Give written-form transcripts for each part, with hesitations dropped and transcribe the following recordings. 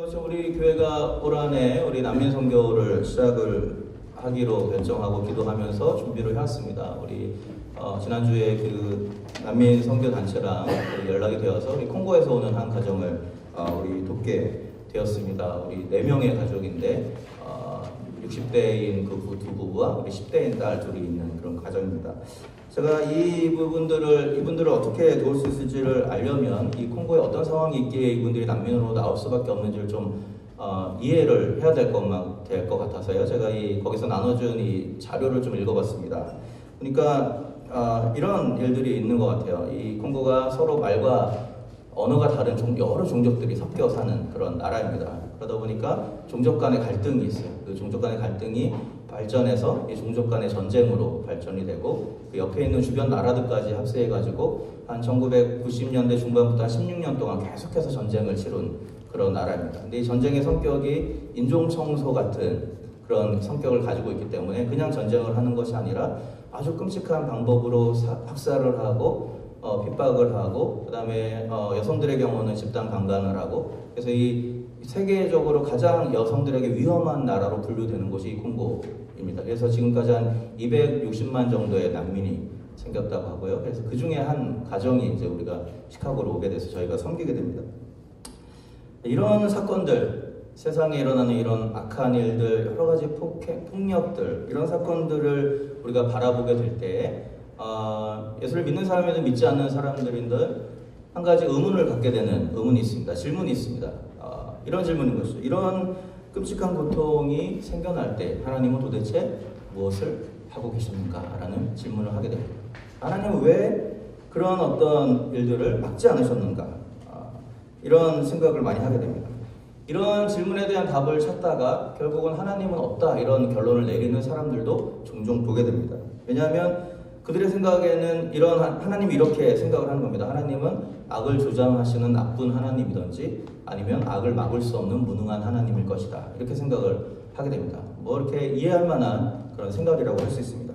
그래서 우리 교회가 올 한해 우리 난민 선교를 시작을 하기로 결정하고 기도하면서 준비를 해왔습니다. 우리 지난주에 그 난민 선교 단체랑 연락이 되어서 우리 콩고에서 오는 한 가정을 우리 돕게 되었습니다. 우리 4명의 가족인데 60대인 그 두 부부와 우리 10대인 딸 둘이 있는 그런 가정입니다. 제가 이분들을 어떻게 도울 수 있을지를 알려면 이 콩고에 어떤 상황이 있기에 이분들이 난민으로 나올 수밖에 없는지를 좀 이해를 해야 될 것 같아서요. 제가 거기서 나눠준 이 자료를 좀 읽어봤습니다. 그러니까 이런 일들이 있는 것 같아요. 이 콩고가 서로 말과 언어가 다른 여러 종족들이 섞여 사는 그런 나라입니다. 그러다 보니까 종족 간의 갈등이 있어요. 그 종족 간의 갈등이 발전해서 이 종족 간의 전쟁으로 발전이 되고 그 옆에 있는 주변 나라들까지 합세해가지고 한 1990년대 중반부터 한 16년 동안 계속해서 전쟁을 치룬 그런 나라입니다. 근데 이 전쟁의 성격이 인종청소 같은 그런 성격을 가지고 있기 때문에 그냥 전쟁을 하는 것이 아니라 아주 끔찍한 방법으로 학살을 하고 핍박을 하고 그 다음에 여성들의 경우는 집단 강간을 하고 그래서 이 세계적으로 가장 여성들에게 위험한 나라로 분류되는 곳이 이 콩고입니다. 그래서 지금까지 한 260만 정도의 난민이 생겼다고 하고요. 그래서 그 중에 한 가정이 이제 우리가 시카고로 오게 돼서 저희가 섬기게 됩니다. 이런 사건들, 세상에 일어나는 이런 악한 일들, 여러 가지 폭력들, 이런 사건들을 우리가 바라보게 될 때 예수를 믿는 사람이든 믿지 않는 사람들인들 한 가지 의문을 갖게 되는 의문이 있습니다. 질문이 있습니다. 이런 질문인 것이죠. 이런 끔찍한 고통이 생겨날 때 하나님은 도대체 무엇을 하고 계십니까? 라는 질문을 하게 됩니다. 하나님은 왜 그런 어떤 일들을 막지 않으셨는가? 이런 생각을 많이 하게 됩니다. 이런 질문에 대한 답을 찾다가 결국은 하나님은 없다 이런 결론을 내리는 사람들도 종종 보게 됩니다. 왜냐하면 그들의 생각에는 하나님이 이렇게 생각을 하는 겁니다. 하나님은 악을 조장하시는 나쁜 하나님이든지 아니면 악을 막을 수 없는 무능한 하나님일 것이다. 이렇게 생각을 하게 됩니다. 이렇게 이해할 만한 그런 생각이라고 할 수 있습니다.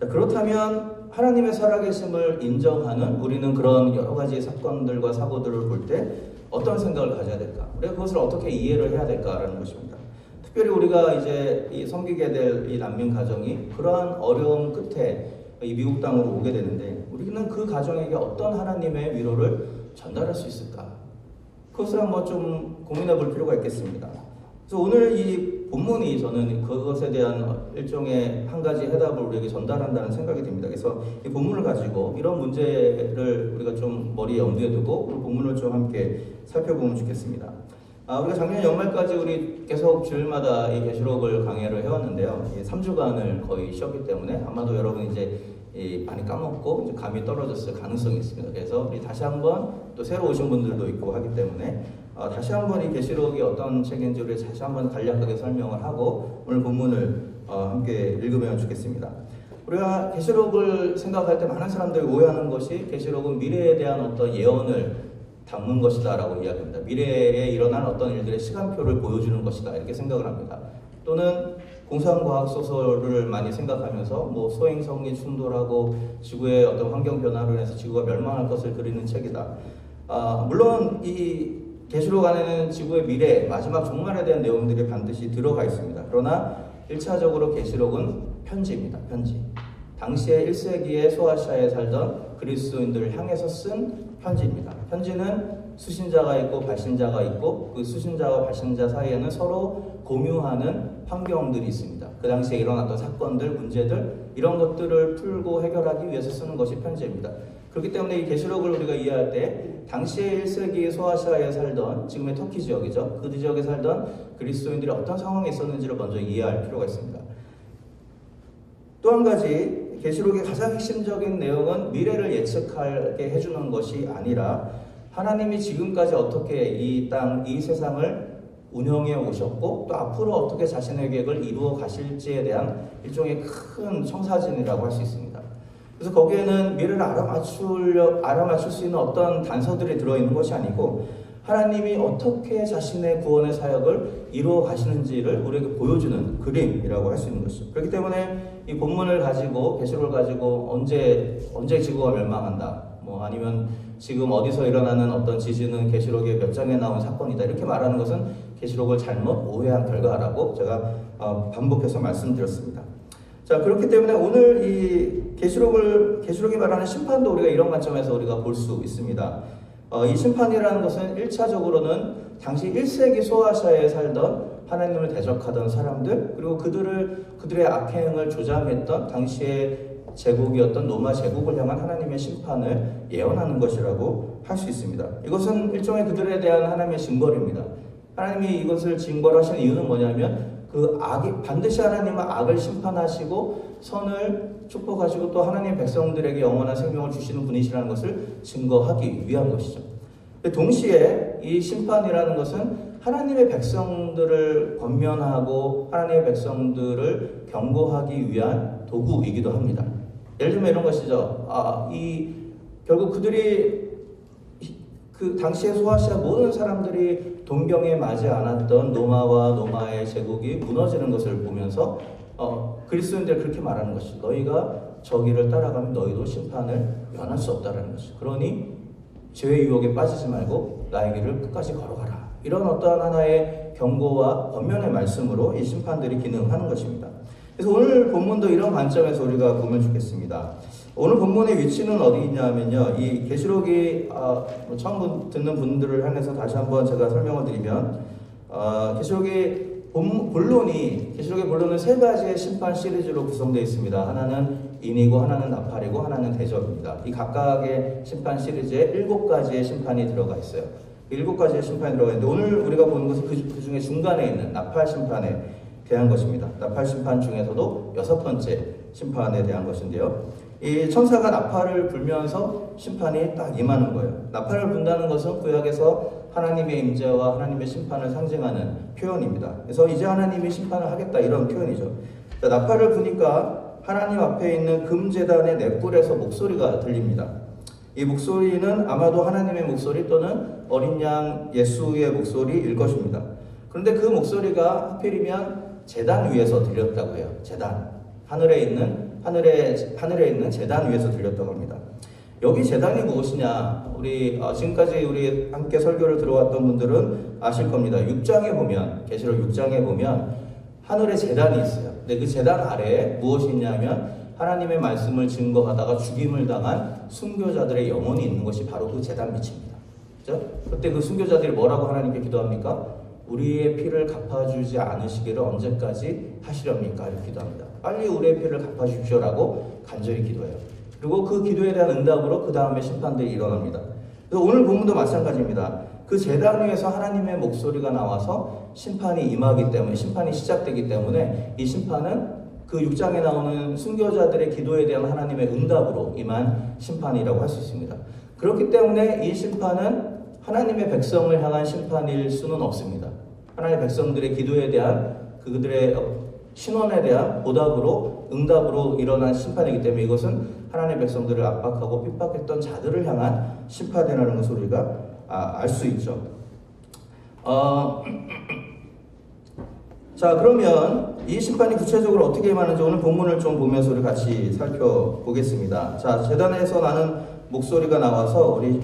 자, 그렇다면 하나님의 살아계심을 인정하는 우리는 그런 여러 가지 사건들과 사고들을 볼 때 어떤 생각을 가져야 될까? 우리가 그것을 어떻게 이해를 해야 될까라는 것입니다. 특별히 우리가 이제 섬기게 될 이 난민 가정이 그러한 어려움 끝에 이 미국 땅으로 오게 되는데 우리는 그 가정에게 어떤 하나님의 위로를 전달할 수 있을까? 그것을 한번 좀 고민해 볼 필요가 있겠습니다. 그래서 오늘 이 본문이 저는 그것에 대한 일종의 한 가지 해답을 우리에게 전달한다는 생각이 듭니다. 그래서 이 본문을 가지고 이런 문제를 우리가 좀 머리에 염두에 두고 그 본문을 좀 함께 살펴보면 좋겠습니다. 우리가 작년 연말까지 우리 계속 주일마다 이 계시록을 강해를 해왔는데요. 3주간을 거의 쉬었기 때문에 아마도 여러분 이제 많이 까먹고 이제 감이 떨어졌을 가능성이 있습니다. 그래서 우리 다시 한번 또 새로 오신 분들도 있고 하기 때문에 다시 한번 이 계시록이 어떤 책인지 우리 다시 한번 간략하게 설명을 하고 오늘 본문을 함께 읽으면 좋겠습니다. 우리가 계시록을 생각할 때 많은 사람들이 오해하는 것이 계시록은 미래에 대한 어떤 예언을 담는 것이다 라고 이야기합니다. 미래에 일어날 어떤 일들의 시간표를 보여주는 것이다 이렇게 생각을 합니다. 또는 공상과학 소설을 많이 생각하면서 소행성이 충돌하고 지구의 어떤 환경 변화로 인해서 지구가 멸망할 것을 그리는 책이다. 물론 이 계시록 안에는 지구의 미래, 마지막 종말에 대한 내용들이 반드시 들어가 있습니다. 그러나 1차적으로 계시록은 편지입니다. 편지. 당시에 1세기에 소아시아에 살던 그리스도인들을 향해서 쓴 편지입니다. 편지는 수신자가 있고 발신자가 있고 그 수신자와 발신자 사이에는 서로 공유하는 환경들이 있습니다. 그 당시에 일어났던 사건들, 문제들 이런 것들을 풀고 해결하기 위해서 쓰는 것이 편지입니다. 그렇기 때문에 이 계시록을 우리가 이해할 때 당시에 1세기 소아시아에 살던 지금의 터키 지역이죠. 그 지역에 살던 그리스도인들이 어떤 상황에 있었는지를 먼저 이해할 필요가 있습니다. 또 한 가지 계시록의 가장 핵심적인 내용은 미래를 예측하게 해주는 것이 아니라 하나님이 지금까지 어떻게 이 땅, 이 세상을 운영해 오셨고 또 앞으로 어떻게 자신의 계획을 이루어 가실지에 대한 일종의 큰 청사진이라고 할 수 있습니다. 그래서 거기에는 미래를 알아맞출 수 있는 어떤 단서들이 들어있는 것이 아니고 하나님이 어떻게 자신의 구원의 사역을 이루어 가시는지를 우리에게 보여주는 그림이라고 할 수 있는 것이죠. 그렇기 때문에 이 본문을 가지고 계시록을 가지고 언제 지구가 멸망한다 뭐 아니면 지금 어디서 일어나는 어떤 지진은 계시록의 몇 장에 나온 사건이다 이렇게 말하는 것은 계시록을 잘못 오해한 결과라고 제가 반복해서 말씀드렸습니다. 자, 그렇기 때문에 오늘 이 계시록이 말하는 심판도 우리가 이런 관점에서 우리가 볼 수 있습니다. 이 심판이라는 것은 1차적으로는 당시 1세기 소아시아에 살던 하나님을 대적하던 사람들, 그리고 그들의 악행을 조장했던 당시의 제국이었던 로마 제국을 향한 하나님의 심판을 예언하는 것이라고 할 수 있습니다. 이것은 일종의 그들에 대한 하나님의 징벌입니다. 하나님이 이것을 징벌하신 이유는 뭐냐면 반드시 하나님은 악을 심판하시고 선을 축복하시고 또 하나님의 백성들에게 영원한 생명을 주시는 분이시라는 것을 증거하기 위한 것이죠. 동시에 이 심판이라는 것은 하나님의 백성들을 권면하고 하나님의 백성들을 경고하기 위한 도구이기도 합니다. 예를 들면 이런 것이죠. 결국 그들이 그 당시의 소아시아 모든 사람들이 동경에 맞지 않았던 로마의 제국이 무너지는 것을 보면서 그리스도인들 그렇게 말하는 것이 너희가 저기를 따라가면 너희도 심판을 면할 수 없다라는 것이죠. 그러니 죄의 유혹에 빠지지 말고 나의 길을 끝까지 걸어가라. 이런 어떠한 하나의 경고와 권면의 말씀으로 이 심판들이 기능하는 것입니다. 그래서 오늘 본문도 이런 관점에서 우리가 보면 좋겠습니다. 오늘 본문의 위치는 어디 있냐면요. 이 계시록이 처음 듣는 분들을 향해서 다시 한번 제가 설명을 드리면 계시록의 본론은 세 가지의 심판 시리즈로 구성되어 있습니다. 하나는 인이고 하나는 나팔이고 하나는 대접입니다. 이 각각의 심판 시리즈에 7가지의 심판이 들어가 있어요. 7가지의 심판이 들어가 있는데 오늘 우리가 보는 것은 그 중에 중간에 있는 나팔 심판에 대한 것입니다. 나팔 심판 중에서도 6번째 심판에 대한 것인데요. 이 천사가 나팔을 불면서 심판이 딱 임하는 거예요. 나팔을 분다는 것은 구약에서 하나님의 임재와 하나님의 심판을 상징하는 표현입니다. 그래서 이제 하나님이 심판을 하겠다 이런 표현이죠. 자, 나팔을 부니까 하나님 앞에 있는 금제단의 넷불에서 목소리가 들립니다. 이 목소리는 아마도 하나님의 목소리 또는 어린 양 예수의 목소리일 것입니다. 그런데 그 목소리가 하필이면 제단 위에서 들렸다고 해요. 제단. 하늘에 있는 제단 위에서 들렸다고 합니다. 여기 제단이 무엇이냐? 지금까지 우리 함께 설교를 들어왔던 분들은 아실 겁니다. 6장에 보면, 계시록 6장에 보면 하늘에 제단이 있어요. 근데 그 제단 아래에 무엇이 있냐면 하나님의 말씀을 증거하다가 죽임을 당한 순교자들의 영혼이 있는 것이 바로 그 제단 밑입니다. 그죠? 그때 그 순교자들이 뭐라고 하나님께 기도합니까? 우리의 피를 갚아주지 않으시기를 언제까지 하시렵니까? 이렇게 기도합니다. 빨리 우리의 피를 갚아주십시오라고 간절히 기도해요. 그리고 그 기도에 대한 응답으로 그 다음에 심판들이 일어납니다. 그래서 오늘 본문도 마찬가지입니다. 그 제단 위에서 하나님의 목소리가 나와서 심판이 임하기 때문에, 심판이 시작되기 때문에 이 심판은 그 6장에 나오는 순교자들의 기도에 대한 하나님의 응답으로 임한 심판이라고 할 수 있습니다. 그렇기 때문에 이 심판은 하나님의 백성을 향한 심판일 수는 없습니다. 하나님의 백성들의 기도에 대한 그들의 신원에 대한 보답으로 응답으로 일어난 심판이기 때문에 이것은 하나님의 백성들을 압박하고 핍박했던 자들을 향한 심판이라는 것을 우리가 알 수 있죠. 자, 그러면 이 심판이 구체적으로 어떻게 임하는지 오늘 본문을 좀 보면서 우리 같이 살펴보겠습니다. 자, 제단에서 나는 목소리가 나와서 우리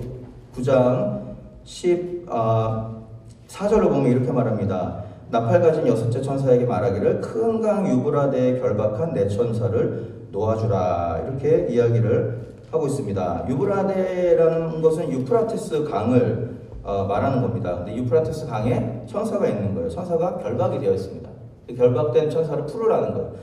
9장 14절을 보면 이렇게 말합니다. 나팔 가진 6째 천사에게 말하기를 큰 강 유브라데에 결박한 내 천사를 놓아주라. 이렇게 이야기를 하고 있습니다. 유브라데라는 것은 유프라테스 강을 말하는 겁니다. 근데 유프라테스 강에 천사가 있는 거예요. 천사가 결박이 되어 있습니다. 결박된 천사를 풀으라는 거예요.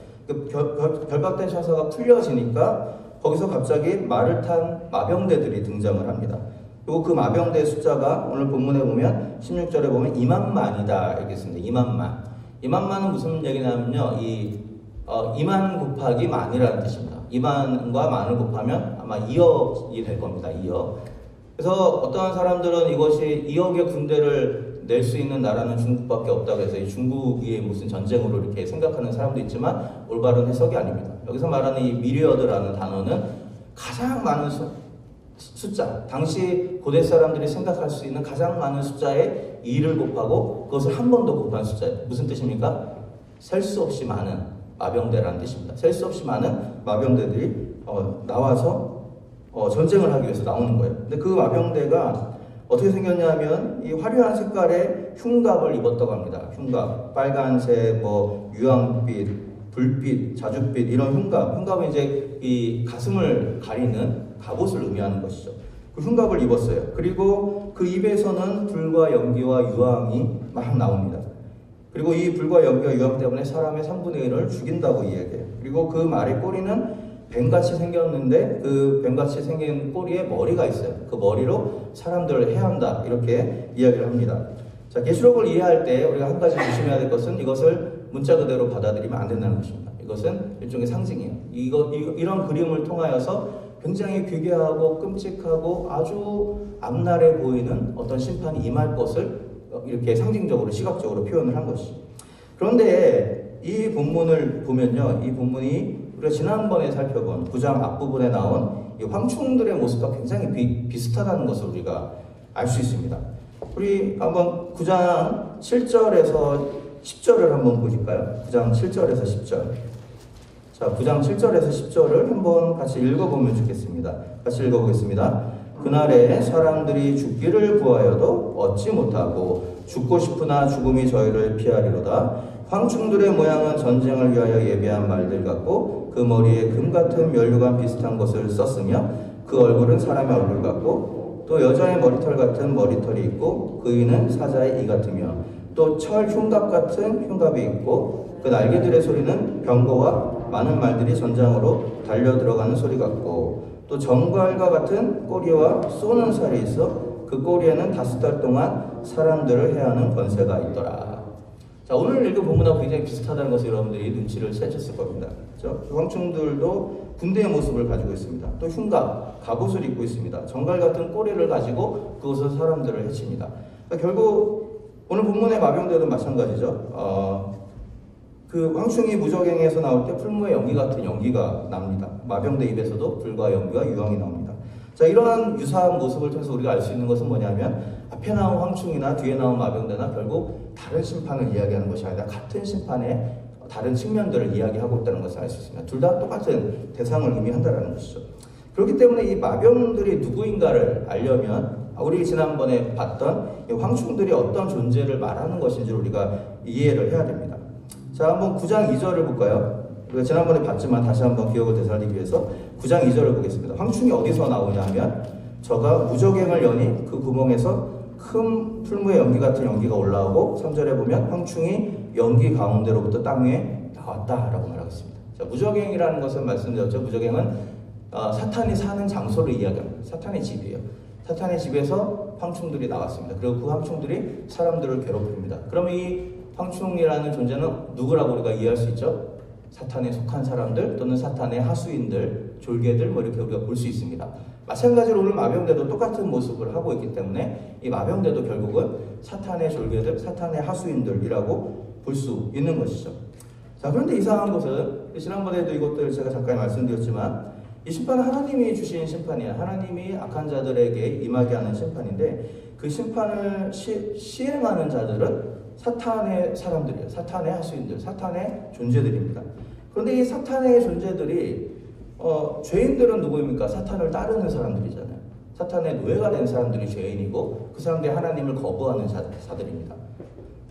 결박된 천사가 풀려지니까 거기서 갑자기 말을 탄 마병대들이 등장을 합니다. 그리고 그 마병대 숫자가 오늘 본문에 보면 16절에 보면 2만만이다 이렇게 있습니다. 2만만. 2만만은 무슨 얘기냐면요. 2만 곱하기 만이라는 뜻입니다. 2만과 만을 곱하면 아마 2억이 될 겁니다. 2억. 그래서 어떠한 사람들은 이것이 2억의 군대를 낼 수 있는 나라는 중국밖에 없다고 해서 이 중국이 무슨 전쟁으로 이렇게 생각하는 사람도 있지만 올바른 해석이 아닙니다. 여기서 말하는 이 미리어드라는 단어는 가장 많은 숫자, 당시 고대 사람들이 생각할 수 있는 가장 많은 숫자에 2를 곱하고 그것을 한 번 더 곱한 숫자예요. 무슨 뜻입니까? 셀 수 없이 많은 마병대라는 뜻입니다. 셀 수 없이 많은 마병대들이 나와서 전쟁을 하기 위해서 나오는 거예요. 근데 그 마병대가 어떻게 생겼냐면 이 화려한 색깔의 흉갑을 입었다고 합니다. 흉갑, 빨간색, 유황빛, 불빛, 자줏빛 이런 흉갑. 흉갑은 이제 이 가슴을 가리는 갑옷을 의미하는 것이죠. 그 흉갑을 입었어요. 그리고 그 입에서는 불과 연기와 유황이 막 나옵니다. 그리고 이 불과 연기와 유황 때문에 사람의 3분의 1을 죽인다고 이야기해요. 그리고 그 말의 꼬리는 뱀같이 생겼는데 그 뱀같이 생긴 꼬리에 머리가 있어요. 그 머리로 사람들을 해한다 이렇게 이야기를 합니다. 자, 계시록을 이해할 때 우리가 한 가지 조심해야 될 것은 이것을 문자 그대로 받아들이면 안 된다는 것입니다. 이것은 일종의 상징이에요. 이런 그림을 통하여서 굉장히 괴괴하고 끔찍하고 아주 악랄해 보이는 어떤 심판이 임할 것을 이렇게 상징적으로 시각적으로 표현을 한 것이죠. 그런데 이 본문을 보면요, 이 본문이 우리가 지난번에 살펴본 9장 앞부분에 나온 이 황충들의 모습과 굉장히 비슷하다는 것을 우리가 알 수 있습니다. 우리 한번 9장 7절에서 10절을 한번 보실까요? 9장 7절에서 10절. 자, 9장 7절에서 10절을 한번 같이 읽어보면 좋겠습니다. 같이 읽어보겠습니다. 그날에 사람들이 죽기를 구하여도 얻지 못하고 죽고 싶으나 죽음이 저희를 피하리로다. 황충들의 모양은 전쟁을 위하여 예비한 말들 같고 그 머리에 금 같은 면류관 비슷한 것을 썼으며 그 얼굴은 사람의 얼굴 같고 또 여자의 머리털 같은 머리털이 있고 그 이는 사자의 이 같으며 또 철 흉갑 같은 흉갑이 있고 그 날개들의 소리는 병거와 많은 말들이 전장으로 달려 들어가는 소리 같고 또 정갈과 같은 꼬리와 쏘는 살이 있어 그 꼬리에는 5달 동안 사람들을 해하는 권세가 있더라. 자, 오늘 읽은 본문하고 굉장히 비슷하다는 것을 여러분들이 눈치를 채셨을 겁니다. 그렇죠? 황충들도 군대의 모습을 가지고 있습니다. 또 흉갑, 갑옷을 입고 있습니다. 정갈 같은 꼬리를 가지고 그것을 사람들을 해칩니다. 그러니까 결국 오늘 본문의 마병대도 마찬가지죠. 그 황충이 무적행에서 나올 때 풀무의 연기 같은 연기가 납니다. 마병대 입에서도 불과 연기와 유황이 나옵니다. 자, 이러한 유사한 모습을 통해서 우리가 알 수 있는 것은 뭐냐면 앞에 나온 황충이나 뒤에 나온 마병대나 결국 다른 심판을 이야기하는 것이 아니라 같은 심판의 다른 측면들을 이야기하고 있다는 것을 알 수 있습니다. 둘 다 똑같은 대상을 의미한다는 것이죠. 그렇기 때문에 이 마병들이 누구인가를 알려면 우리 지난번에 봤던 이 황충들이 어떤 존재를 말하는 것인지를 우리가 이해를 해야 됩니다. 자, 한번 9장 2절을 볼까요? 우리가 지난번에 봤지만 다시 한번 기억을 되살리기 위해서 9장 2절을 보겠습니다. 황충이 어디서 나오냐면 저가 무적행을 여니 그 구멍에서 큰 풀무의 연기 같은 연기가 올라오고 3절에 보면 황충이 연기 가운데로부터 땅 위에 나왔다라고 말하고 있습니다. 자, 무적행이라는 것은 말씀드렸죠. 무적행은 사탄이 사는 장소를 이야기합니다. 사탄의 집이에요. 사탄의 집에서 황충들이 나왔습니다. 그리고 그 황충들이 사람들을 괴롭힙니다. 그럼 이 황충이라는 존재는 누구라고 우리가 이해할 수 있죠? 사탄에 속한 사람들 또는 사탄의 하수인들, 졸개들 이렇게 우리가 볼 수 있습니다. 마찬가지로 오늘 마병대도 똑같은 모습을 하고 있기 때문에 이 마병대도 결국은 사탄의 졸개들, 사탄의 하수인들이라고 볼 수 있는 것이죠. 자, 그런데 이상한 것은 지난번에도 이것들 제가 잠깐 말씀드렸지만 이 심판은 하나님이 주신 심판이에요. 하나님이 악한 자들에게 임하게 하는 심판인데 그 심판을 시행하는 자들은 사탄의 사람들이에요. 사탄의 하수인들, 사탄의 존재들입니다. 그런데 이 사탄의 존재들이 죄인들은 누구입니까? 사탄을 따르는 사람들이잖아요. 사탄의 노예가 된 사람들이 죄인이고 그 사람들이 하나님을 거부하는 자들입니다.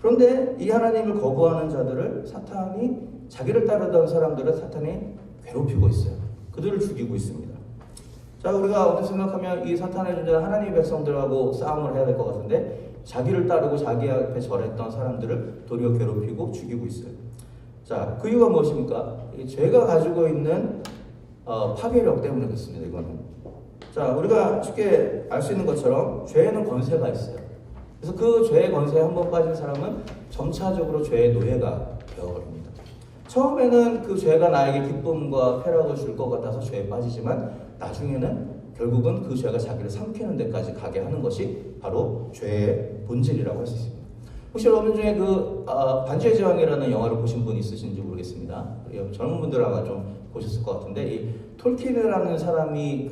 그런데 이 하나님을 거부하는 자들을 사탄이 자기를 따르던 사람들을 사탄이 괴롭히고 있어요. 그들을 죽이고 있습니다. 자, 우리가 어떻게 생각하면 이 사탄의 존재는 하나님의 백성들하고 싸움을 해야 될 것 같은데 자기를 따르고 자기 앞에 절했던 사람들을 도리어 괴롭히고 죽이고 있어요. 자, 그 이유가 무엇입니까? 죄가 가지고 있는 파괴력 때문에 그렇습니다. 이거는. 자, 우리가 쉽게 알 수 있는 것처럼 죄에는 권세가 있어요. 그래서 그 죄의 권세에 한번 빠진 사람은 점차적으로 죄의 노예가 되어버립니다. 처음에는 그 죄가 나에게 기쁨과 쾌락을 줄 것 같아서 죄에 빠지지만 나중에는 결국은 그 죄가 자기를 삼키는 데까지 가게 하는 것이 바로 죄의 본질이라고 할 수 있습니다. 혹시 여러분 중에 그 반지의 제왕이라는 영화를 보신 분 있으신지 모르겠습니다. 젊은 분들 아마 좀 보셨을 것 같은데 이 톨킨이라는 사람이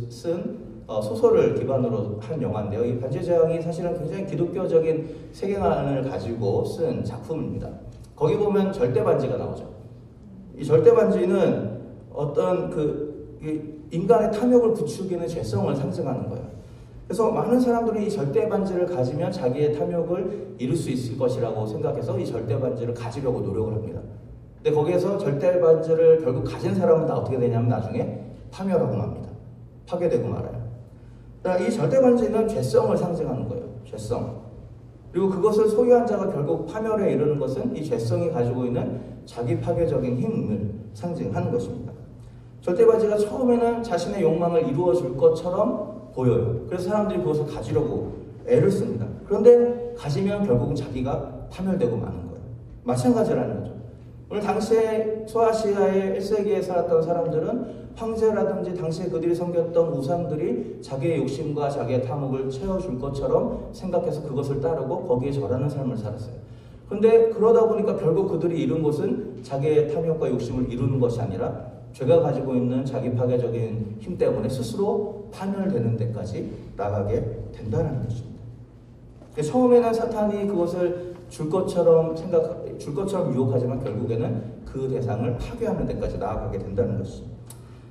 쓴 소설을 기반으로 한 영화인데요. 이 반지의 제왕이 사실은 굉장히 기독교적인 세계관을 가지고 쓴 작품입니다. 거기 보면 절대 반지가 나오죠. 이 절대 반지는 어떤 인간의 탐욕을 부추기는 죄성을 상징하는 거예요. 그래서 많은 사람들이 이 절대반지를 가지면 자기의 탐욕을 이룰 수 있을 것이라고 생각해서 이 절대반지를 가지려고 노력을 합니다. 근데 거기에서 절대반지를 결국 가진 사람은 다 어떻게 되냐면 나중에 파멸하고 맙니다. 파괴되고 말아요. 그러니까 이 절대반지는 죄성을 상징하는 거예요. 죄성. 그리고 그것을 소유한 자가 결국 파멸에 이르는 것은 이 죄성이 가지고 있는 자기 파괴적인 힘을 상징하는 것입니다. 절대반지가 처음에는 자신의 욕망을 이루어 줄 것처럼 보여요. 그래서 사람들이 그것을 가지려고 애를 씁니다. 그런데 가지면 결국은 자기가 파멸되고 마는 거예요. 마찬가지라는 거죠. 오늘 당시에 소아시아의 1세기에 살았던 사람들은 황제라든지 당시에 그들이 섬겼던 우상들이 자기의 욕심과 자기의 탐욕을 채워줄 것처럼 생각해서 그것을 따르고 거기에 절하는 삶을 살았어요. 그런데 그러다 보니까 결국 그들이 이룬 것은 자기의 탐욕과 욕심을 이루는 것이 아니라 죄가 가지고 있는 자기 파괴적인 힘 때문에 스스로 파멸되는 데까지 나가게 된다는 것입니다. 처음에는 사탄이 그것을 줄 것처럼 유혹하지만 결국에는 그 대상을 파괴하는 데까지 나아가게 된다는 것입니다.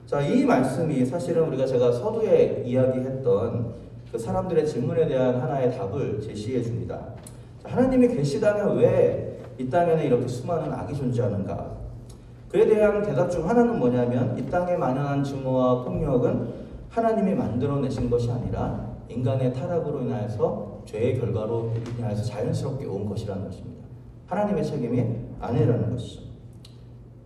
자, 이 말씀이 사실은 제가 서두에 이야기했던 그 사람들의 질문에 대한 하나의 답을 제시해 줍니다. 자, 하나님이 계시다면 왜 이 땅에는 이렇게 수많은 악이 존재하는가? 그에 대한 대답 중 하나는 뭐냐면 이 땅에 만연한 증오와 폭력은 하나님이 만들어내신 것이 아니라 인간의 타락으로 인하여서 죄의 결과로 인하여서 자연스럽게 온 것이라는 것입니다. 하나님의 책임이 아니라는 것이죠.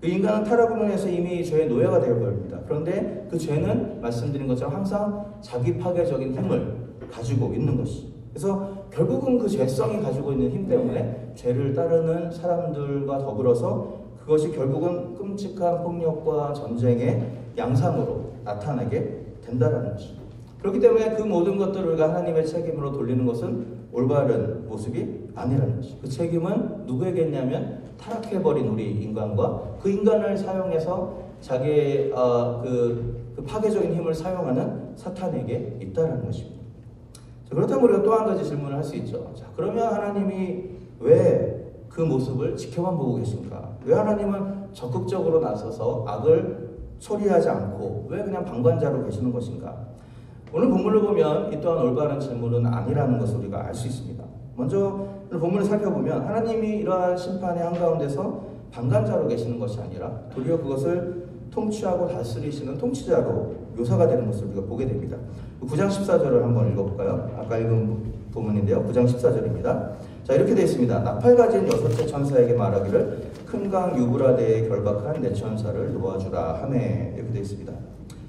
그 인간은 타락으로 인해서 이미 죄의 노예가 되어버립니다. 그런데 그 죄는 말씀드린 것처럼 항상 자기 파괴적인 힘을 가지고 있는 것이죠. 그래서 결국은 그 죄성이 가지고 있는 힘 때문에 죄를 따르는 사람들과 더불어서 그것이 결국은 끔찍한 폭력과 전쟁의 양상으로 나타나게 된다는 것입니다. 그렇기 때문에 그 모든 것들을 우리가 하나님의 책임으로 돌리는 것은 올바른 모습이 아니라는 것이죠. 그 책임은 누구에게 있냐면 타락해버린 우리 인간과 그 인간을 사용해서 자기의 그 파괴적인 힘을 사용하는 사탄에게 있다는 것입니다. 자, 그렇다면 우리가 또 한 가지 질문을 할 수 있죠. 자, 그러면 하나님이 왜 그 모습을 지켜만 보고 계신가? 왜 하나님은 적극적으로 나서서 악을 처리하지 않고 왜 그냥 방관자로 계시는 것인가? 오늘 본문을 보면 이 또한 올바른 질문은 아니라는 것을 우리가 알 수 있습니다. 먼저 오늘 본문을 살펴보면 하나님이 이러한 심판의 한가운데서 방관자로 계시는 것이 아니라 도리어 그것을 통치하고 다스리시는 통치자로 묘사가 되는 것을 우리가 보게 됩니다. 9장 14절을 한번 읽어볼까요? 아까 읽은 본문인데요. 9장 14절입니다. 자, 이렇게 되어 있습니다. 나팔 가진 여섯째 천사에게 말하기를 큰 강 유브라데에 결박한 네 천사를 놓아주라 하매, 이렇게 되어 있습니다.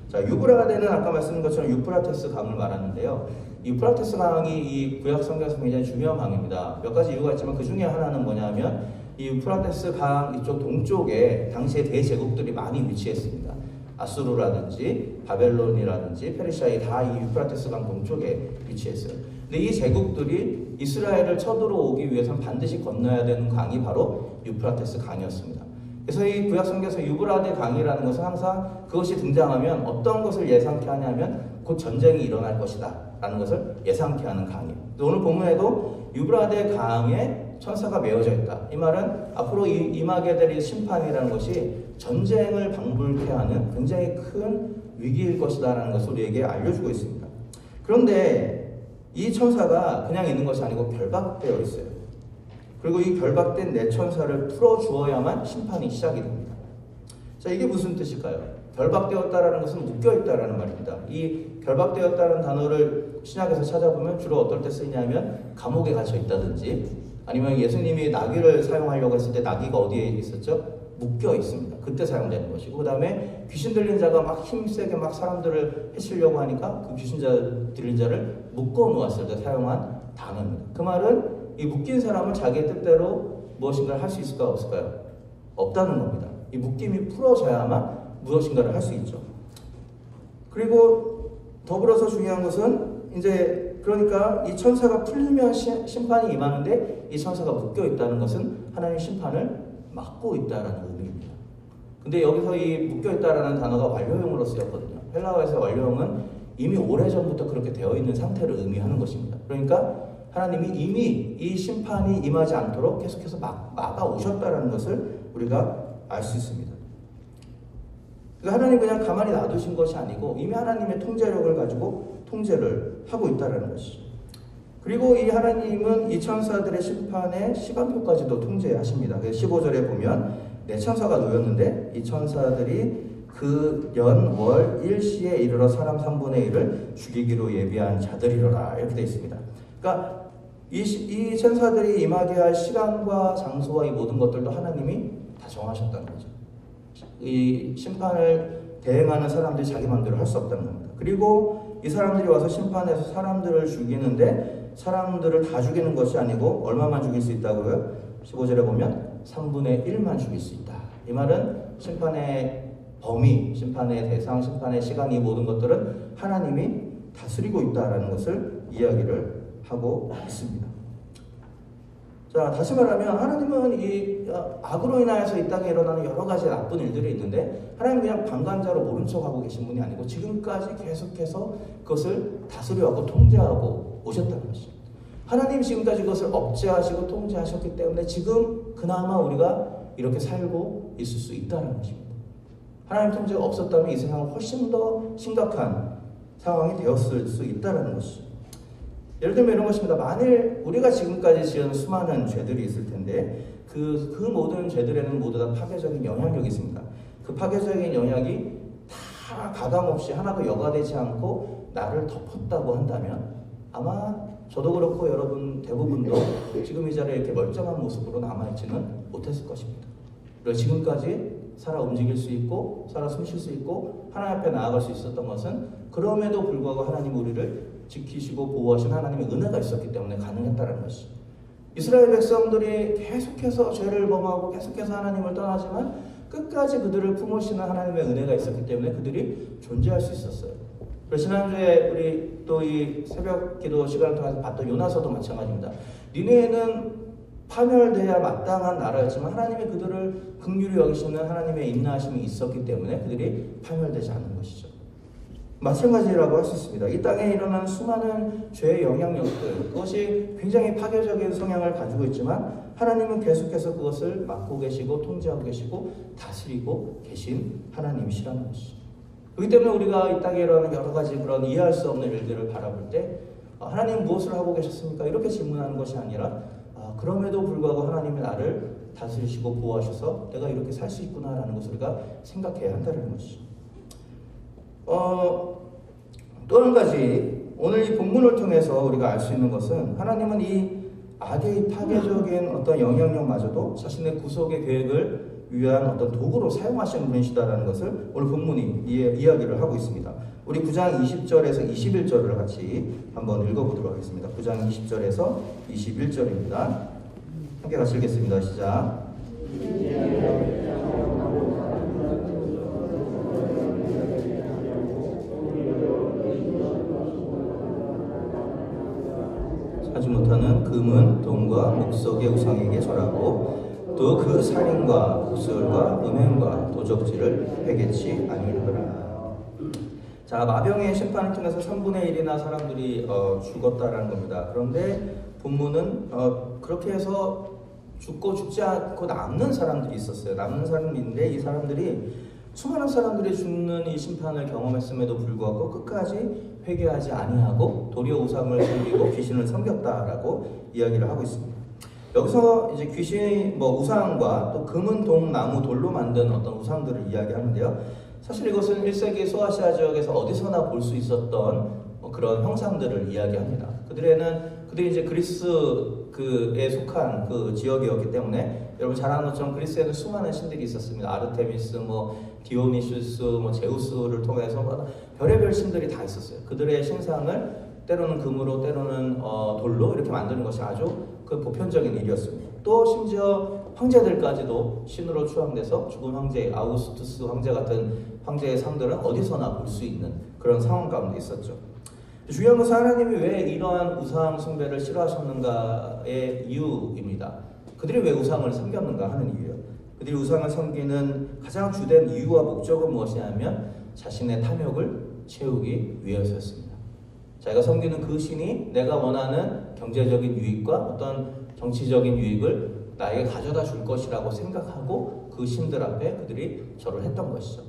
자, 유브라데는 아까 말씀드린 것처럼 유프라테스 강을 말하는데요. 유프라테스 강이 이 구약 성경에서 굉장히 중요한 강입니다. 몇 가지 이유가 있지만 그 중에 하나는 뭐냐면 이 유프라테스 강 이쪽 동쪽에 당시에 대제국들이 많이 위치했습니다. 아수르라든지 바벨론이라든지 페르시아이 다 이 유프라테스 강 동쪽에 위치했어요. 근데 이 제국들이 이스라엘을 쳐들어오기 위해서는 반드시 건너야 되는 강이 바로 유프라테스 강이었습니다. 그래서 이 구약 성경에서 유브라데 강이라는 것은 항상 그것이 등장하면 어떤 것을 예상케 하냐면 곧 전쟁이 일어날 것이다 라는 것을 예상케 하는 강이에요. 오늘 본문에도 유브라데 강에 천사가 메어져 있다. 이 말은 앞으로 임하게 될 심판이라는 것이 전쟁을 방불케 하는 굉장히 큰 위기일 것이다 라는 것을 우리에게 알려주고 있습니다. 그런데 이 천사가 그냥 있는 것이 아니고 결박되어 있어요. 그리고 이 결박된 네 천사를 풀어주어야만 심판이 시작이 됩니다. 자, 이게 무슨 뜻일까요? 결박되었다라는 것은 묶여있다라는 말입니다. 이 결박되었다는 단어를 신약에서 찾아보면 주로 어떨 때 쓰이냐면 감옥에 갇혀 있다든지 아니면 예수님이 나귀를 사용하려고 했을 때 나귀가 어디에 있었죠? 묶여 있습니다. 그때 사용되는 것이고, 그 다음에 귀신 들린 자가 막 힘세게 막 사람들을 해치려고 하니까 그 귀신 들린 자를 묶어 놓았을 때 사용한 단어입니다. 그 말은 이 묶인 사람은 자기의 뜻대로 무엇인가를 할 수 있을까 없을까요? 없다는 겁니다. 이 묶임이 풀어져야만 무엇인가를 할 수 있죠. 그리고 더불어서 중요한 것은 이제 그러니까 이 천사가 풀리면 심판이 임하는데 이 천사가 묶여 있다는 것은 하나님의 심판을 막고 있다라는 의미입니다. 근데 여기서 이 묶여 있다라는 단어가 완료형으로 쓰였거든요. 헬라어에서 완료형은 이미 오래전부터 그렇게 되어 있는 상태를 의미하는 것입니다. 그러니까 하나님이 이미 이 심판이 임하지 않도록 계속해서 막아 오셨다라는 것을 우리가 알 수 있습니다. 그러니까 하나님 그냥 가만히 놔두신 것이 아니고 이미 하나님의 통제력을 가지고 통제를 하고 있다는 것이죠. 그리고 이 하나님은 이 천사들의 심판의 시간표까지도 통제하십니다. 그래서 15절에 보면 네 천사가 놓였는데 이 천사들이 그 연, 월, 일시에 이르러 사람 3분의 1을 죽이기로 예비한 자들이로라 이렇게 되어 있습니다. 그러니까 이 천사들이 임하게 할 시간과 장소와 이 모든 것들도 하나님이 다 정하셨다는 거죠. 이 심판을 대행하는 사람들이 자기 마음대로 할 수 없다는 겁니다. 그리고 이 사람들이 와서 심판해서 사람들을 죽이는데 사람들을 다 죽이는 것이 아니고 얼마만 죽일 수 있다고요? 15절에 보면 3분의 1만 죽일 수 있다. 이 말은 심판의 범위, 심판의 대상, 심판의 시간 이 모든 것들은 하나님이 다스리고 있다라는 것을 이야기를 하고 있습니다. 자, 다시 말하면 하나님은 이 악으로 인하여서 이 땅에 일어나는 여러 가지 나쁜 일들이 있는데 하나님 그냥 방관자로 모른 척하고 계신 분이 아니고 지금까지 계속해서 그것을 다스려하고 통제하고 오셨다는 것입니다. 하나님이 지금까지 그것을 억제하시고 통제하셨기 때문에 지금 그나마 우리가 이렇게 살고 있을 수 있다는 것입니다. 하나님 통제가 없었다면 이 세상은 훨씬 더 심각한 상황이 되었을 수 있다는 것이죠. 예를 들면 이런 것입니다. 만일 우리가 지금까지 지은 수많은 죄들이 있을 텐데 그 모든 죄들에는 모두 다 파괴적인 영향력이 있습니다. 그 파괴적인 영향이 다 가감없이 하나도 여과되지 않고 나를 덮었다고 한다면 아마 저도 그렇고 여러분 대부분도 지금 이 자리에 이렇게 멀쩡한 모습으로 남아있지는 못했을 것입니다. 그리고 지금까지 살아 움직일 수 있고 살아 숨쉴 수 있고 하나님 앞에 나아갈 수 있었던 것은 그럼에도 불구하고 하나님 우리를 지키시고 보호하신 하나님의 은혜가 있었기 때문에 가능했다는 것이. 이스라엘 백성들이 계속해서 죄를 범하고 계속해서 하나님을 떠나지만 끝까지 그들을 품으시는 하나님의 은혜가 있었기 때문에 그들이 존재할 수 있었어요. 그래서 지난주에 우리 또 이 새벽 기도 시간을 통해서 봤던 요나서도 마찬가지입니다. 니네는 파멸돼야 마땅한 나라였지만 하나님이 그들을 긍휼히 여기시는 하나님의 인내하심이 있었기 때문에 그들이 파멸되지 않는 것이죠. 마찬가지라고 할 수 있습니다. 이 땅에 일어난 수많은 죄의 영향력들, 그것이 굉장히 파괴적인 성향을 가지고 있지만 하나님은 계속해서 그것을 맡고 계시고 통제하고 계시고 다스리고 계신 하나님이시라는 것이죠. 그렇기 때문에 우리가 이 땅에 일어나는 여러 가지 그런 이해할 수 없는 일들을 바라볼 때 하나님 무엇을 하고 계셨습니까? 이렇게 질문하는 것이 아니라 그럼에도 불구하고 하나님이 나를 다스리시고 보호하셔서 내가 이렇게 살 수 있구나라는 것을 우리가 생각해야 한다는 것이죠. 또 한 가지 오늘 이 본문을 통해서 우리가 알 수 있는 것은 하나님은 이 악의 파괴적인 어떤 영향력마저도 자신의 구속의 계획을 위한 어떤 도구로 사용하시는 분이시다라는 것을 오늘 본문이 이야기를 하고 있습니다. 우리 9장 20절에서 21절을 같이 한번 읽어보도록 하겠습니다. 9장 20절에서 21절입니다. 함께 같이 읽겠습니다. 시작. 하지 못하는 금은 돈과 목석의 우상에게 절하고 또 그 살인과 구술과 음행과 도적질을 회개치 아니하더라. 자, 마병의 심판을 통해서 3분의 1이나 사람들이 죽었다라는 겁니다. 그런데 본문은 그렇게 해서 죽고 죽지 않고 남는 사람들이 있었어요. 남는 사람인데 이 사람들이 수많은 사람들이 죽는 이 심판을 경험했음에도 불구하고 끝까지 회개하지 아니하고 도리어 우상을 섬기고 귀신을 섬겼다라고 이야기를 하고 있습니다. 여기서 이제 귀신이 우상과 또 금은 동, 나무, 돌로 만든 어떤 우상들을 이야기하는데요. 사실 이것은 1세기 소아시아 지역에서 어디서나 볼 수 있었던 그런 형상들을 이야기합니다. 그들이 이제 그리스에 속한 그 지역이었기 때문에 여러분 잘 아는 것처럼 그리스에는 수많은 신들이 있었습니다. 아르테미스, 디오니슈스, 제우스를 통해서 별의별 신들이 다 있었어요. 그들의 신상을 때로는 금으로 때로는 돌로 이렇게 만드는 것이 아주 그 보편적인 일이었습니다. 또 심지어 황제들까지도 신으로 추앙돼서 죽은 황제 아우구스투스 황제 같은 황제의 상들은 어디서나 볼 수 있는 그런 상황 가운데 있었죠. 중요한 것은 하나님이 왜 이러한 우상 숭배를 싫어하셨는가의 이유입니다. 그들이 왜 우상을 섬겼는가 하는 이유예요. 그들이 우상을 섬기는 가장 주된 이유와 목적은 무엇이냐면 자신의 탐욕을 채우기 위해서였습니다. 자기가 섬기는 그 신이 내가 원하는 경제적인 유익과 어떤 정치적인 유익을 나에게 가져다 줄 것이라고 생각하고 그 신들 앞에 그들이 절을 했던 것이죠.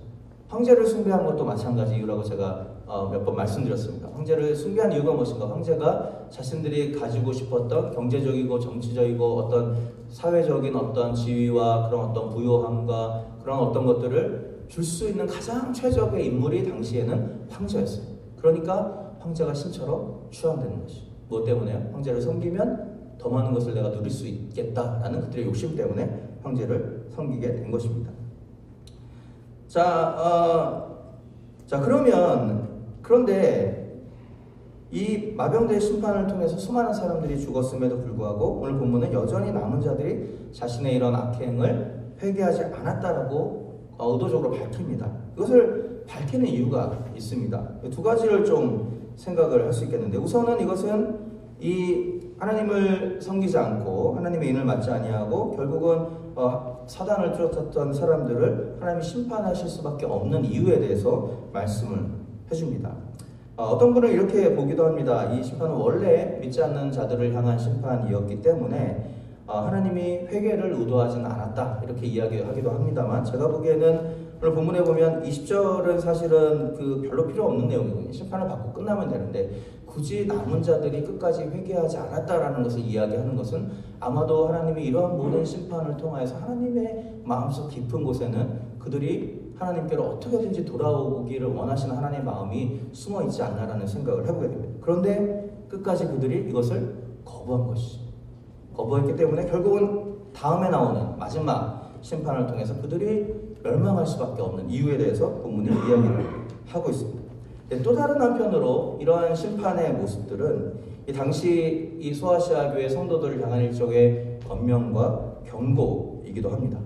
황제를 숭배한 것도 마찬가지 이유라고 제가 몇 번 말씀드렸습니다. 황제를 숭배한 이유가 무엇인가? 황제가 자신들이 가지고 싶었던 경제적이고 정치적이고 어떤 사회적인 어떤 지위와 그런 어떤 부요함과 그런 어떤 것들을 줄 수 있는 가장 최적의 인물이 당시에는 황제였어요. 그러니까 황제가 신처럼 추앙되는 것이죠. 무엇 때문에요? 황제를 섬기면 더 많은 것을 내가 누릴 수 있겠다라는 그들의 욕심 때문에 황제를 섬기게 된 것입니다. 그런데 이 마병대의 심판을 통해서 수많은 사람들이 죽었음에도 불구하고 오늘 본문은 여전히 남은 자들이 자신의 이런 악행을 회개하지 않았다라고 의도적으로 밝힙니다. 이것을 밝히는 이유가 있습니다. 두 가지를 좀 생각을 할 수 있겠는데, 우선은 이것은 이 하나님을 섬기지 않고 하나님의 인을 맞지 아니하고 결국은 사단을 쫓았던 사람들을 하나님이 심판하실 수밖에 없는 이유에 대해서 말씀을 해줍니다. 어떤 분은 이렇게 보기도 합니다. 이 심판은 원래 믿지 않는 자들을 향한 심판이었기 때문에 하나님이 회개를 의도하지는 않았다 이렇게 이야기하기도 합니다만, 제가 보기에는 오늘 본문에 보면 20절은 사실은 별로 필요 없는 내용이거든요. 심판을 받고 끝나면 되는데 굳이 남은 자들이 끝까지 회개하지 않았다라는 것을 이야기하는 것은 아마도 하나님이 이러한 모든 심판을 통하여서 하나님의 마음속 깊은 곳에는 그들이 하나님께로 어떻게든지 돌아오기를 원하시는 하나님의 마음이 숨어 있지 않나라는 생각을 해보게 됩니다. 그런데 끝까지 그들이 이것을 거부한 것이죠. 거부했기 때문에 결국은 다음에 나오는 마지막 심판을 통해서 그들이 멸망할 수밖에 없는 이유에 대해서 본문이 이야기를 하고 있습니다. 또 다른 한편으로 이러한 심판의 모습들은 이 당시 이 소아시아 교회 성도들을 향한 일종의 권면과 경고이기도 합니다.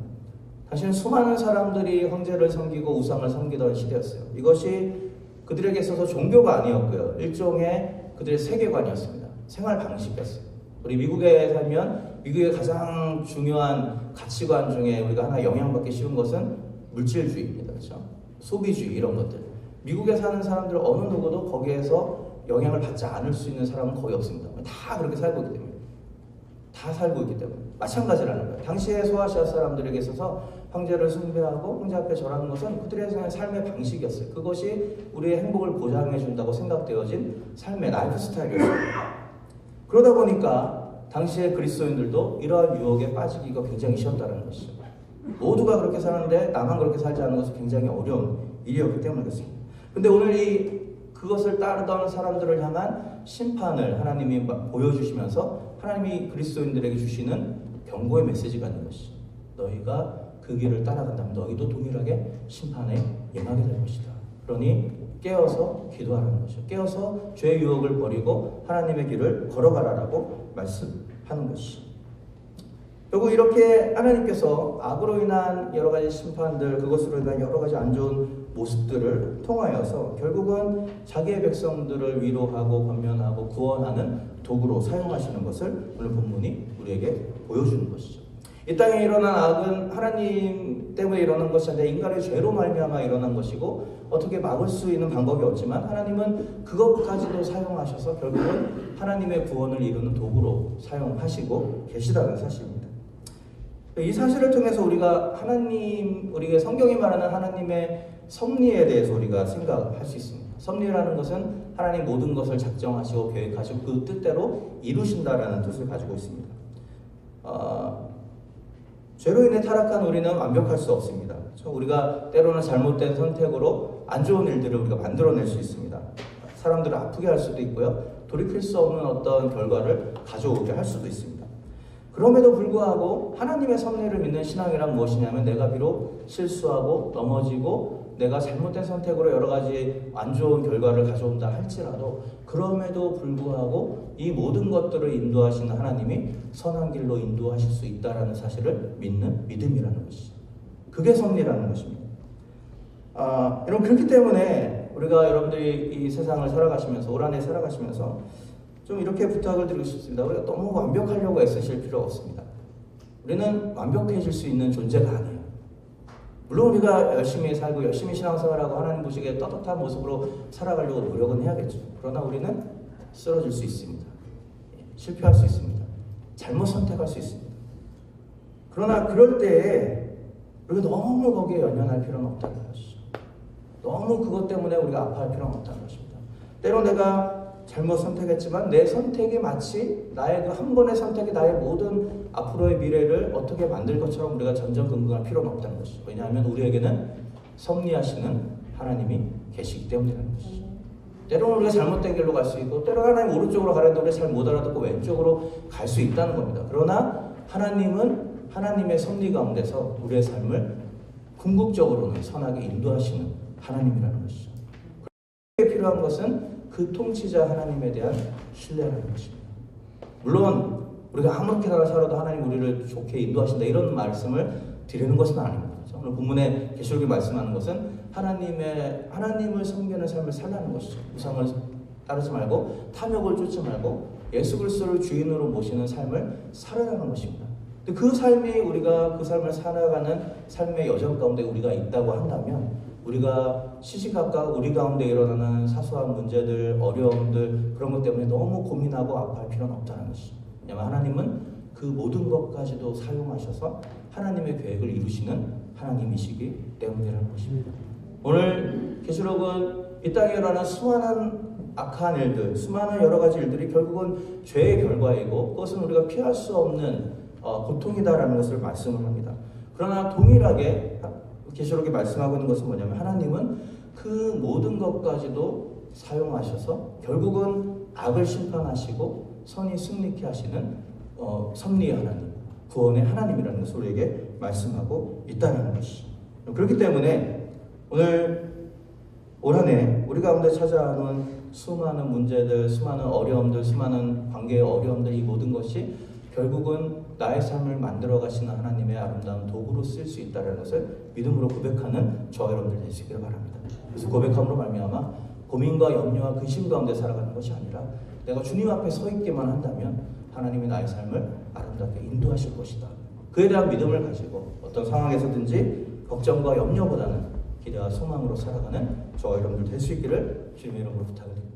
당시는 수많은 사람들이 황제를 섬기고 우상을 섬기던 시대였어요. 이것이 그들에게 있어서 종교가 아니었고요. 일종의 그들의 세계관이었습니다. 생활 방식이었어요. 우리 미국에 살면 미국의 가장 중요한 가치관 중에 우리가 하나 영향받기 쉬운 것은 물질주의입니다. 그렇죠? 소비주의 이런 것들. 미국에 사는 사람들 어느 누구도 거기에서 영향을 받지 않을 수 있는 사람은 거의 없습니다. 다 그렇게 살고 있기 때문에. 다 살고 있기 때문에. 마찬가지라는 거예요. 당시의 소아시아 사람들에게 있어서 황제를 숭배하고 황제 앞에 절하는 것은 그들의 삶의 방식이었어요. 그것이 우리의 행복을 보장해 준다고 생각되어진 삶의 라이프 스타일이었어요. 그러다 보니까 당시의 그리스도인들도 이러한 유혹에 빠지기가 굉장히 쉬웠다는 것이죠. 모두가 그렇게 사는데 나만 그렇게 살지 않는 것은 굉장히 어려운 일이었기 때문에 그렇습니다. 근데 오늘 그것을 따르던 사람들을 향한 심판을 하나님이 보여주시면서 하나님이 그리스도인들에게 주시는 경고의 메시지가 있는 것이죠. 너희가 그 길을 따라간다면 너희도 동일하게 심판에 임하게 될 것이다. 그러니 깨어서 기도하라는 것이죠. 깨어서 죄의 유혹을 버리고 하나님의 길을 걸어가라라고 말씀하는 것이죠. 결국 이렇게 하나님께서 악으로 인한 여러 가지 심판들, 그것으로 인한 여러 가지 안 좋은 모습들을 통하여서 결국은 자기의 백성들을 위로하고 권면하고 구원하는 도구로 사용하시는 것을 오늘 본문이 우리에게 보여주는 것이죠. 이 땅에 일어난 악은 하나님 때문에 일어난 것이 아니라 인간의 죄로 말미암아 일어난 것이고 어떻게 막을 수 있는 방법이 없지만 하나님은 그것까지도 사용하셔서 결국은 하나님의 구원을 이루는 도구로 사용하시고 계시다는 사실입니다. 이 사실을 통해서 우리가 우리가 성경이 말하는 하나님의 섭리에 대해서 우리가 생각할 수 있습니다. 섭리라는 것은 하나님 모든 것을 작정하시고 계획하시고 그 뜻대로 이루신다라는 뜻을 가지고 있습니다. 죄로 인해 타락한 우리는 완벽할 수 없습니다. 우리가 때로는 잘못된 선택으로 안 좋은 일들을 우리가 만들어낼 수 있습니다. 사람들을 아프게 할 수도 있고요. 돌이킬 수 없는 어떤 결과를 가져오게 할 수도 있습니다. 그럼에도 불구하고 하나님의 섭리를 믿는 신앙이란 무엇이냐면 내가 비록 실수하고 넘어지고 내가 잘못된 선택으로 여러 가지 안 좋은 결과를 가져온다 할지라도 그럼에도 불구하고 이 모든 것들을 인도하시는 하나님이 선한 길로 인도하실 수 있다는 사실을 믿는 믿음이라는 것이죠. 그게 섭리라는 것입니다. 여러분 그렇기 때문에 우리가 여러분들이 이 세상을 살아가시면서 올 한 해 살아가시면서 좀 이렇게 부탁을 드리고 싶습니다. 우리가 너무 완벽하려고 애쓰실 필요가 없습니다. 우리는 완벽해질 수 있는 존재가 아니에요. 물론 우리가 열심히 살고 열심히 신앙생활하고 하나님 보시기에 떳떳한 모습으로 살아가려고 노력은 해야겠죠. 그러나 우리는 쓰러질 수 있습니다. 실패할 수 있습니다. 잘못 선택할 수 있습니다. 그러나 그럴 때에 우리가 너무 거기에 연연할 필요는 없다는 것이죠. 너무 그것 때문에 우리가 아파할 필요는 없다는 것입니다. 때로 내가 잘못 선택했지만 내 선택이 마치 나의 그 한 번의 선택이 나의 모든 앞으로의 미래를 어떻게 만들 것처럼 우리가 전전긍긍할 필요는 없다는 것이죠. 왜냐하면 우리에게는 섭리하시는 하나님이 계시기 때문이라는 것이죠. 때로는 우리가 잘못된 길로 갈 수 있고 때로는 하나님 오른쪽으로 가려는데 우리가 잘 못 알아듣고 왼쪽으로 갈 수 있다는 겁니다. 그러나 하나님은 하나님의 섭리 가운데서 우리의 삶을 궁극적으로는 선하게 인도하시는 하나님이라는 것이죠. 그에게 필요한 것은 그 통치자 하나님에 대한 신뢰라는 것입니다. 물론 우리가 아무렇게나 살아도 하나님 우리를 좋게 인도하신다 이런 말씀을 드리는 것은 아닙니다. 오늘 본문에 계시록이 말씀하는 것은 하나님을 섬기는 삶을 살라는 것이죠. 우상을 따르지 말고 탐욕을 쫓지 말고 예수 그리스도를 주인으로 모시는 삶을 살아가는 것입니다. 그 삶이 우리가 그 삶을 살아가는 삶의 여정 가운데 우리가 있다고 한다면 우리가 시시각각 우리 가운데 일어나는 사소한 문제들, 어려움들 그런 것 때문에 너무 고민하고 아파할 필요는 없다는 것이죠. 왜냐하면 하나님은 그 모든 것까지도 사용하셔서 하나님의 계획을 이루시는 하나님이시기 때문이라는 것입니다. 오늘 계시록은 이 땅에 일어나는 수많은 악한 일들, 수많은 여러 가지 일들이 결국은 죄의 결과이고 그것은 우리가 피할 수 없는 고통이다라는 것을 말씀을 합니다. 그러나 동일하게 계시록이 말씀하고 있는 것은 뭐냐면 하나님은 그 모든 것까지도 사용하셔서 결국은 악을 심판하시고 선이 승리케 하시는 섭리의 하나님, 구원의 하나님이라는 것을 우리에게 말씀하고 있다는 것이죠. 그렇기 때문에 오늘 올 한 해 우리 가운데 찾아오는 수많은 문제들, 수많은 어려움들, 수많은 관계의 어려움들 이 모든 것이 결국은 나의 삶을 만들어 가시는 하나님의 아름다운 도구로 쓸 수 있다는 것을 믿음으로 고백하는 저와 여러분들 될 수 있기를 바랍니다. 그래서 고백함으로 말미암아 고민과 염려와 근심 가운데 살아가는 것이 아니라 내가 주님 앞에 서 있기만 한다면 하나님이 나의 삶을 아름답게 인도하실 것이다. 그에 대한 믿음을 가지고 어떤 상황에서든지 걱정과 염려보다는 기대와 소망으로 살아가는 저와 여러분들 될 수 있기를 주님의 이름으로 부탁드립니다.